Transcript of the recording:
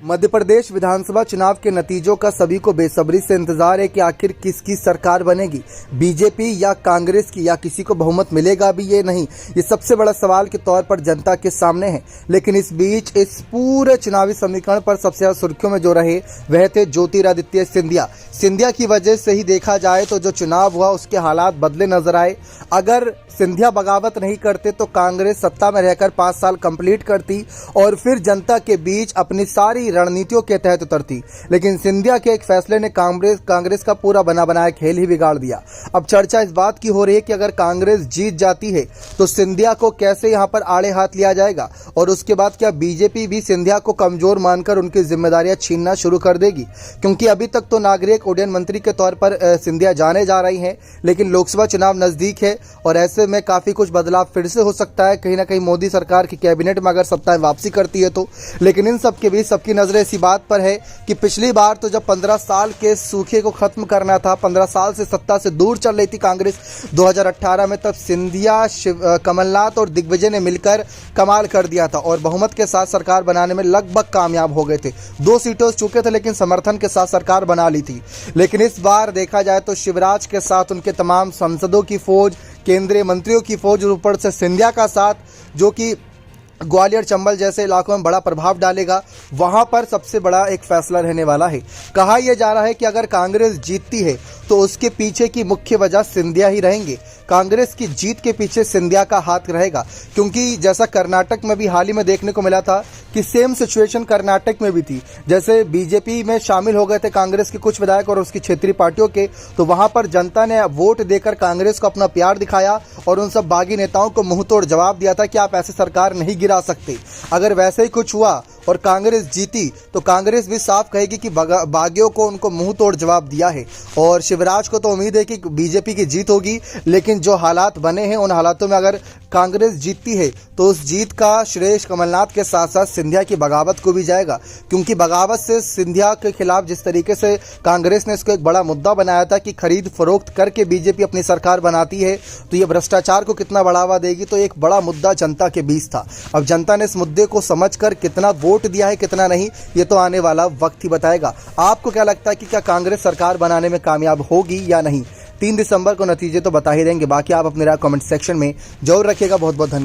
मध्य प्रदेश विधानसभा चुनाव के नतीजों का सभी को बेसब्री से इंतजार है कि आखिर किसकी सरकार बनेगी, बीजेपी या कांग्रेस की, या किसी को बहुमत मिलेगा भी ये नहीं। ये सबसे बड़ा सवाल के तौर पर जनता के सामने है। लेकिन इस बीच इस पूरे चुनावी समीकरण पर सबसे ज्यादा सुर्खियों में जो रहे वह थे ज्योतिरादित्य सिंधिया की वजह से ही देखा जाए तो जो चुनाव हुआ उसके हालात बदले नजर आए। अगर सिंधिया बगावत नहीं करते तो कांग्रेस सत्ता में रहकर 5 साल कंप्लीट करती और फिर जनता के बीच अपनी सारी रणनीतियों के तहत उतरती। लेकिन सिंधिया के एक फैसले ने कांग्रेस का पूरा बना बनाया खेल ही बिगाड़ दिया। अब चर्चा इस बात की हो रही है कि अगर कांग्रेस जीत जाती है तो सिंधिया को कैसे यहां पर आड़े हाथ लिया जाएगा, और उसके बाद क्या बीजेपी भी सिंधिया को कमजोर मानकर उनकी जिम्मेदारियां छीनना शुरू कर देगी। क्योंकि अभी तक तो नागरिक उड्डयन मंत्री के तौर पर सिंधिया जाने जा रही हैं, लेकिन लोकसभा चुनाव नजदीक है और ऐसे में काफी कुछ बदलाव फिर से हो सकता है। कहीं ना कहीं मोदी सरकार की कैबिनेट में अगर सत्ता वापसी करती है तो। लेकिन इन सब के बीच सबकी नजरें इसी बात पर है कि पिछली बार तो जब 15 साल के सूखे को खत्म करना था, 15 साल से सत्ता से दूर चल रही थी कांग्रेस 2018 में, तब सिंधिया, कमलनाथ और दिग्विजय ने मिलकर कमाल कर दिया था और बहुमत के साथ सरकार बनाने में लगभग कामयाब हो गए थे। 2 सीटों से चुके थे लेकिन समर्थन के साथ सरकार बना ली थी। लेकिन इस बार देखा जाए तो शिवराज के साथ उनके तमाम सांसदों की फौज, केंद्रीय मंत्रियों की फौज और ऊपर से सिंधिया का साथ, जो कि ग्वालियर, चंबल जैसे इलाकों में बड़ा प्रभाव डालेगा, वहां पर सबसे बड़ा एक फैसला रहने वाला है। कहा यह जा रहा है कि अगर कांग्रेस जीतती है तो उसके पीछे की मुख्य वजह सिंधिया ही रहेंगे। कांग्रेस की जीत के पीछे सिंधिया का हाथ रहेगा, क्योंकि जैसा कर्नाटक में भी हाल ही में देखने को मिला था कि सेम सिचुएशन कर्नाटक में भी थी। जैसे बीजेपी में शामिल हो गए थे कांग्रेस के कुछ विधायक और उसकी क्षेत्रीय पार्टियों के, तो वहां पर जनता ने वोट देकर कांग्रेस को अपना प्यार दिखाया और उन सब बागी नेताओं को मुंहतोड़ जवाब दिया था कि आप ऐसे सरकार नहीं गिरा सकते। अगर वैसे ही कुछ हुआ और कांग्रेस जीती तो कांग्रेस भी साफ कहेगी कि बागियों को उनको मुंह तोड़ जवाब दिया है। और शिवराज को तो उम्मीद है कि बीजेपी की जीत होगी, लेकिन जो हालात बने हैं उन हालातों में अगर कांग्रेस जीतती है तो उस जीत का श्रेय कमलनाथ के साथ साथ सिंधिया की बगावत को भी जाएगा। क्योंकि बगावत से सिंधिया के खिलाफ जिस तरीके से कांग्रेस ने इसको एक बड़ा मुद्दा बनाया था कि खरीद फरोख्त करके बीजेपी अपनी सरकार बनाती है, तो ये भ्रष्टाचार को कितना बढ़ावा देगी, तो एक बड़ा मुद्दा जनता के बीच था। अब जनता ने इस मुद्दे को समझकर कितना वोट दिया है कितना नहीं, ये तो आने वाला वक्त ही बताएगा। आपको क्या लगता है कि क्या कांग्रेस सरकार बनाने में कामयाब होगी या नहीं? 3 दिसंबर को नतीजे तो बता ही देंगे। बाकी आप अपने राय कमेंट सेक्शन में जरूर रखिएगा। बहुत बहुत धन्यवाद।